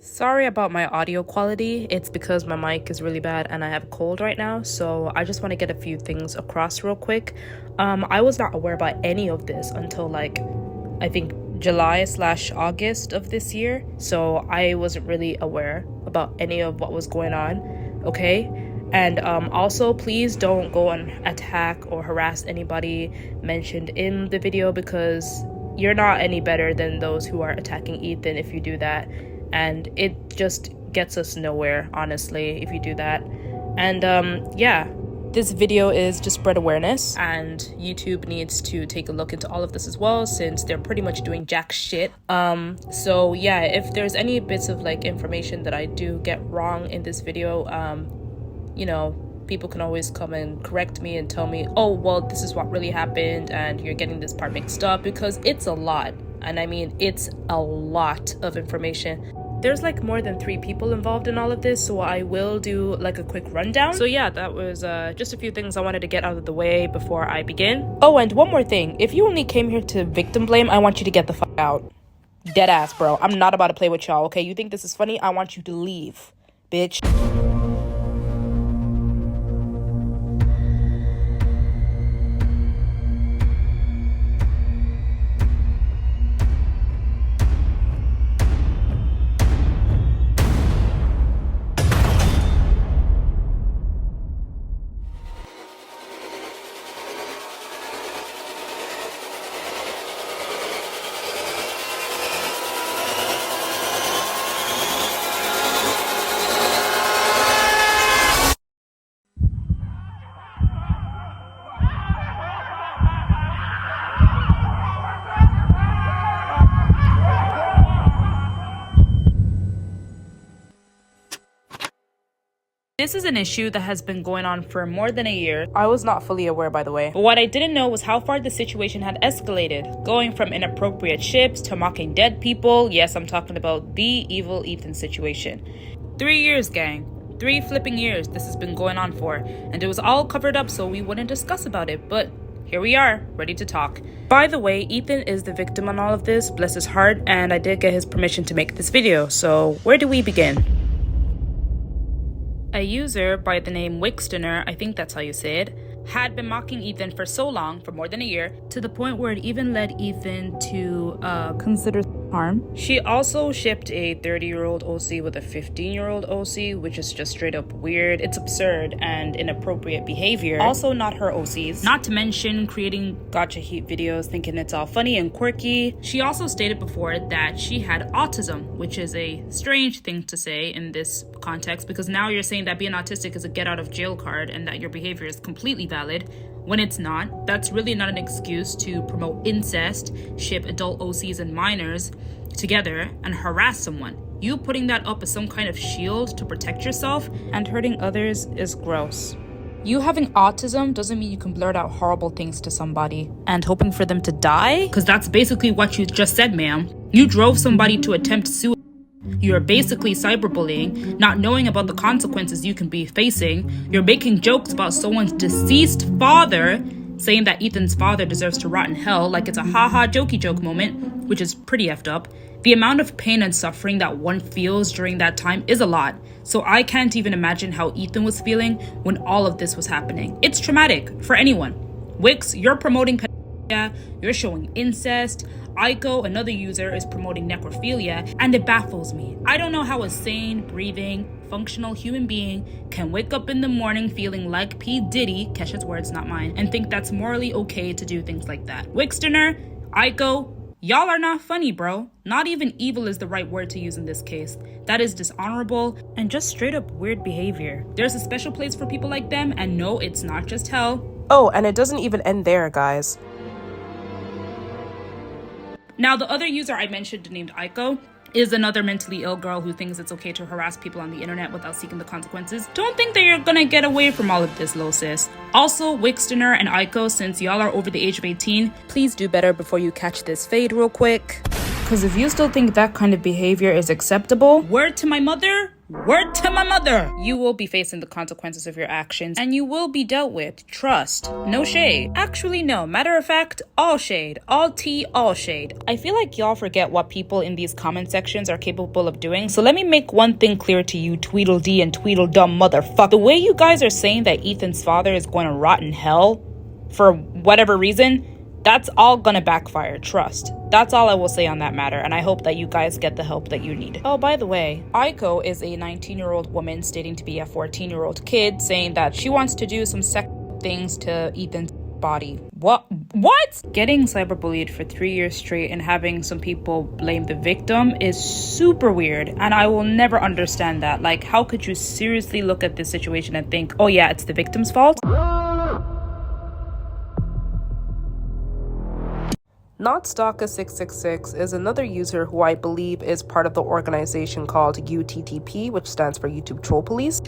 Sorry about my audio quality. It's because my mic is really bad and I have a cold right now, so I just want to get a few things across real quick. I was not aware about any of this until I think July/August of this year, so I wasn't really aware about any of what was going on, okay? And also, please don't go and attack or harass anybody mentioned in the video, because you're not any better than those who are attacking Ethan if you do that. And it just gets us nowhere, honestly, if you do that. And yeah, this video is to spread awareness, and YouTube needs to take a look into all of this as well, since they're pretty much doing jack shit. So yeah, if there's any bits of information that I do get wrong in this video, you know, people can always come and correct me and tell me, oh, well, this is what really happened and you're getting this part mixed up, because it's a lot. And I mean, it's a lot of information. There's more than 3 people involved in all of this, so I will do a quick rundown. So yeah, that was just a few things I wanted to get out of the way before I begin. Oh, and one more thing. If you only came here to victim blame, I want you to get the fuck out. Dead ass, bro. I'm not about to play with y'all, okay? You think this is funny? I want you to leave, bitch. This is an issue that has been going on for more than a year. I was not fully aware, by the way. But what I didn't know was how far the situation had escalated, going from inappropriate ships to mocking dead people. Yes, I'm talking about the evil Ethan situation. 3 years, gang. 3 flipping years this has been going on for. And it was all covered up so we wouldn't discuss about it. But here we are, ready to talk. By the way, Ethan is the victim on all of this, bless his heart, and I did get his permission to make this video. So where do we begin? A user by the name Wixtoner, I think that's how you say it, had been mocking Ethan for so long, for more than a year, to the point where it even led Ethan to consider harm. She also shipped a 30-year-old OC with a 15-year-old OC, which is just straight up weird. It's absurd and inappropriate behavior. Also not her OCs. Not to mention creating gacha heat videos thinking it's all funny and quirky. She also stated before that she had autism, which is a strange thing to say in this context, because now you're saying that being autistic is a get out of jail card and that your behavior is completely valid, when it's not. That's really not an excuse to promote incest, ship adult OCs and minors together, and harass someone. You putting that up as some kind of shield to protect yourself and hurting others is gross. You having autism doesn't mean you can blurt out horrible things to somebody and hoping for them to die, because that's basically what you just said, ma'am. You drove somebody to attempt suicide. You're basically cyberbullying, not knowing about the consequences you can be facing. You're making jokes about someone's deceased father, saying that Ethan's father deserves to rot in hell like it's a haha jokey joke moment, which is pretty effed up. The amount of pain and suffering that one feels during that time is a lot, so I can't even imagine how Ethan was feeling when all of this was happening. It's traumatic for anyone. Wix, you're promoting pedophilia, you're showing incest. Aiko, another user, is promoting necrophilia, and it baffles me. I don't know how a sane, breathing, functional human being can wake up in the morning feeling like P. Diddy, Kesha's words, not mine, and think that's morally okay to do things like that. Wixtoner, Aiko, y'all are not funny, bro. Not even evil is the right word to use in this case. That is dishonorable and just straight up weird behavior. There's a special place for people like them, and no, it's not just hell. Oh, and it doesn't even end there, guys. Now, the other user I mentioned named Aiko is another mentally ill girl who thinks it's okay to harass people on the internet without seeking the consequences. Don't think that you're gonna get away from all of this, lil sis. Also, Wixtoner and Aiko, since y'all are over the age of 18, please do better before you catch this fade real quick. Because if you still think that kind of behavior is acceptable, word to my mother, Word to my mother! You will be facing the consequences of your actions, and you will be dealt with. Trust. No shade. Actually, no. Matter of fact, all shade. All tea, all shade. I feel like y'all forget what people in these comment sections are capable of doing, so let me make one thing clear to you, Tweedledee and Tweedledum motherfucker. The way you guys are saying that Ethan's father is going to rot in hell for whatever reason, that's all gonna backfire, trust. That's all I will say on that matter, and I hope that you guys get the help that you need. Oh, by the way, Aiko is a 19-year-old woman stating to be a 14-year-old kid, saying that she wants to do some sexual things to Ethan's body. What? Getting cyberbullied for 3 years straight and having some people blame the victim is super weird, and I will never understand that. Like, how could you seriously look at this situation and think, oh yeah, it's the victim's fault? NotStalker666 is another user who I believe is part of the organization called UTTP, which stands for YouTube Troll Police.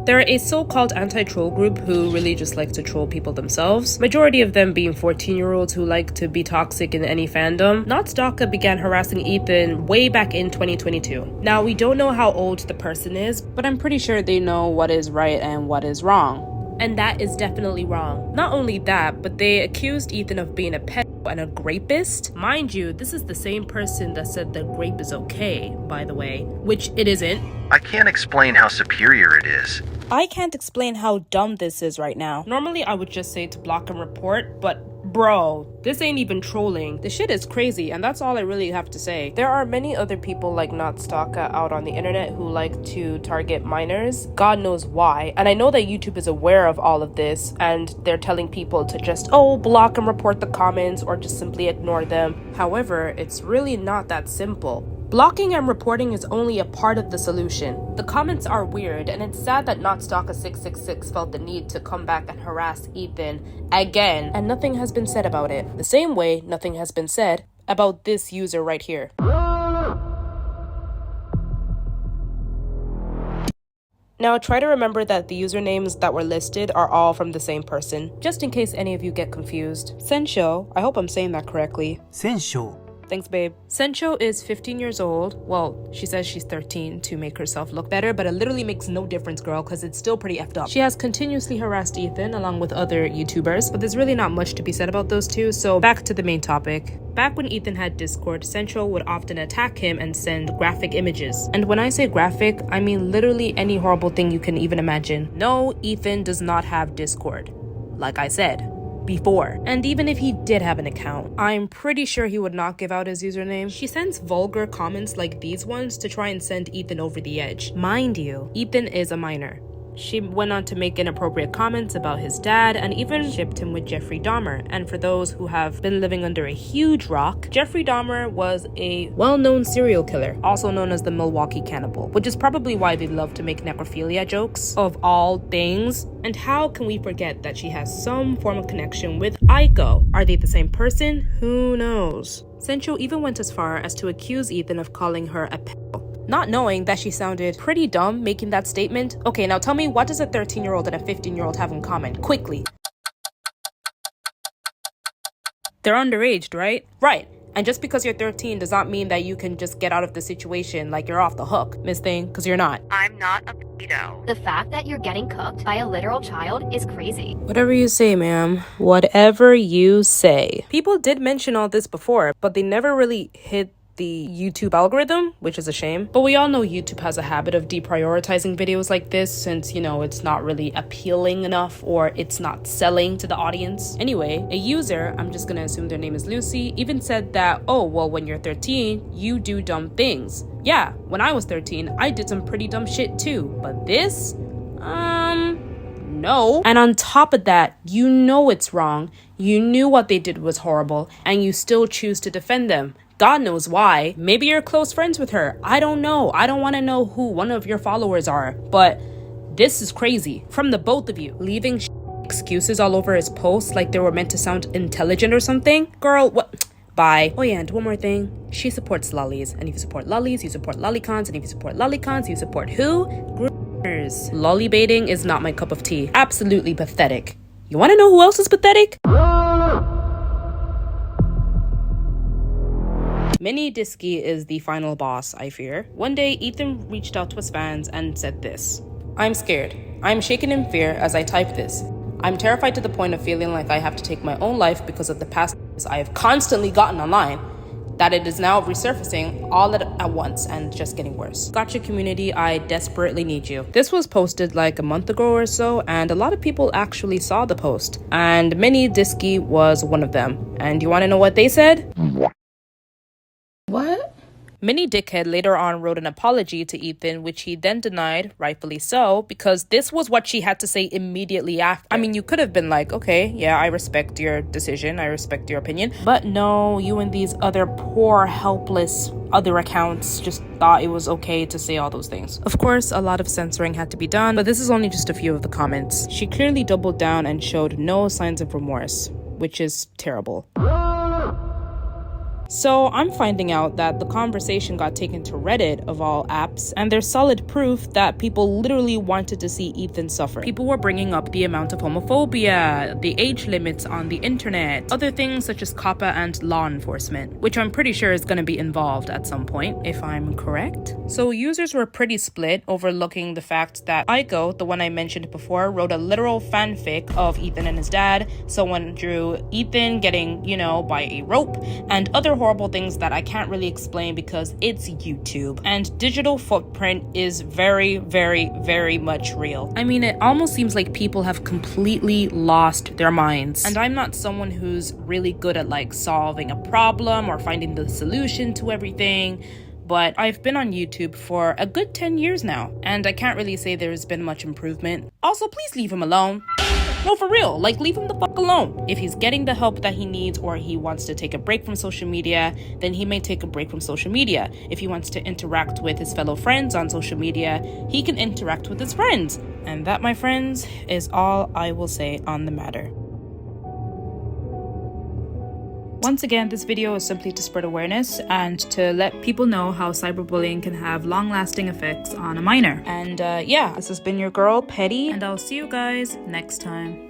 They're a so-called anti-troll group who really just like to troll people themselves. Majority of them being 14-year-olds who like to be toxic in any fandom. NotStalker began harassing Ethan way back in 2022. Now, we don't know how old the person is, but I'm pretty sure they know what is right and what is wrong. And that is definitely wrong. Not only that, but they accused Ethan of being a pedo and a rapist. Mind you, this is the same person that said that rape is okay, by the way, which it isn't. I can't explain how superior it is. I can't explain how dumb this is right now. Normally, I would just say to block and report, but bro, this ain't even trolling. This shit is crazy, and that's all I really have to say. There are many other people like NotStalker out on the internet who like to target minors. God knows why. And I know that YouTube is aware of all of this, and they're telling people to just, block and report the comments or just simply ignore them. However, it's really not that simple. Blocking and reporting is only a part of the solution. The comments are weird, and it's sad that NotStalker666 felt the need to come back and harass Ethan again, and nothing has been said about it. The same way nothing has been said about this user right here. Now, try to remember that the usernames that were listed are all from the same person, just in case any of you get confused. Senchou, I hope I'm saying that correctly. Senchou. Thanks, babe. Senchou is 15 years old. Well, she says she's 13 to make herself look better, but it literally makes no difference, girl, because it's still pretty effed up. She has continuously harassed Ethan along with other YouTubers, but there's really not much to be said about those two, so back to the main topic. Back when Ethan had Discord, Senchou would often attack him and send graphic images. And when I say graphic, I mean literally any horrible thing you can even imagine. No, Ethan does not have Discord. Like I said before. And even if he did have an account, I'm pretty sure he would not give out his username. She sends vulgar comments like these ones to try and send Ethan over the edge. Mind you, Ethan is a minor. She went on to make inappropriate comments about his dad and even shipped him with Jeffrey Dahmer. And for those who have been living under a huge rock, Jeffrey Dahmer was a well-known serial killer, also known as the Milwaukee Cannibal, which is probably why they love to make necrophilia jokes, of all things. And how can we forget that she has some form of connection with Aiko? Are they the same person? Who knows? Senchou even went as far as to accuse Ethan of calling her a pedo, not knowing that she sounded pretty dumb making that statement. Okay, now tell me, what does a 13-year-old and a 15-year-old have in common? Quickly. They're underaged, right? Right. And just because you're 13 does not mean that you can just get out of the situation like you're off the hook, Miss Thing, because you're not. I'm not a pedo. The fact that you're getting cooked by a literal child is crazy. Whatever you say, ma'am. Whatever you say. People did mention all this before, but they never really hit the YouTube algorithm, which is a shame. But we all know YouTube has a habit of deprioritizing videos like this since, it's not really appealing enough or it's not selling to the audience. Anyway, a user, I'm just gonna assume their name is Lucy, even said that, when you're 13, you do dumb things. Yeah, when I was 13, I did some pretty dumb shit too. But this? No. And on top of that, you know it's wrong. You knew what they did was horrible, and you still choose to defend them. God knows why. Maybe you're close friends with her. I don't know. I don't want to know who one of your followers are. But this is crazy. From the both of you. Leaving excuses all over his posts like they were meant to sound intelligent or something. Girl, what? Bye. Oh yeah, and one more thing. She supports lollies. And if you support lollies, you support lollicons. And if you support lollicons, you support who? Groomers. Lolly baiting is not my cup of tea. Absolutely pathetic. You want to know who else is pathetic? Miniydiscy is the final boss, I fear. One day, Ethan reached out to his fans and said this: "I'm scared. I'm shaken in fear as I type this. I'm terrified to the point of feeling like I have to take my own life because of the past I have constantly gotten online, that it is now resurfacing all at once and just getting worse. Gacha community, I desperately need you." This was posted like a month ago or so, and a lot of people actually saw the post, and Miniydiscy was one of them. And you want to know what they said? What? Mini Dickhead later on wrote an apology to Ethan, which he then denied, rightfully so, because this was what she had to say immediately after. I mean, you could have been like, okay, yeah, I respect your decision, I respect your opinion, but no, you and these other poor, helpless other accounts just thought it was okay to say all those things. Of course, a lot of censoring had to be done, but this is only just a few of the comments. She clearly doubled down and showed no signs of remorse, which is terrible. So I'm finding out that the conversation got taken to Reddit of all apps, and there's solid proof that people literally wanted to see Ethan suffer. People were bringing up the amount of homophobia, the age limits on the internet, other things such as COPPA and law enforcement, which I'm pretty sure is going to be involved at some point, if I'm correct. So users were pretty split, overlooking the fact that Aiko, the one I mentioned before, wrote a literal fanfic of Ethan and his dad. Someone drew Ethan getting, by a rope, and other horrible things that I can't really explain because it's YouTube. And digital footprint is very, very, very much real. I mean, it almost seems like people have completely lost their minds. And I'm not someone who's really good at solving a problem or finding the solution to everything, but I've been on YouTube for a good 10 years now, and I can't really say there's been much improvement. Also, please leave him alone. No, for real, leave him the fuck alone. If he's getting the help that he needs, or he wants to take a break from social media, then he may take a break from social media. If he wants to interact with his fellow friends on social media, he can interact with his friends. And that, my friends, is all I will say on the matter. Once again, this video is simply to spread awareness and to let people know how cyberbullying can have long-lasting effects on a minor. And yeah, this has been your girl, Petty, and I'll see you guys next time.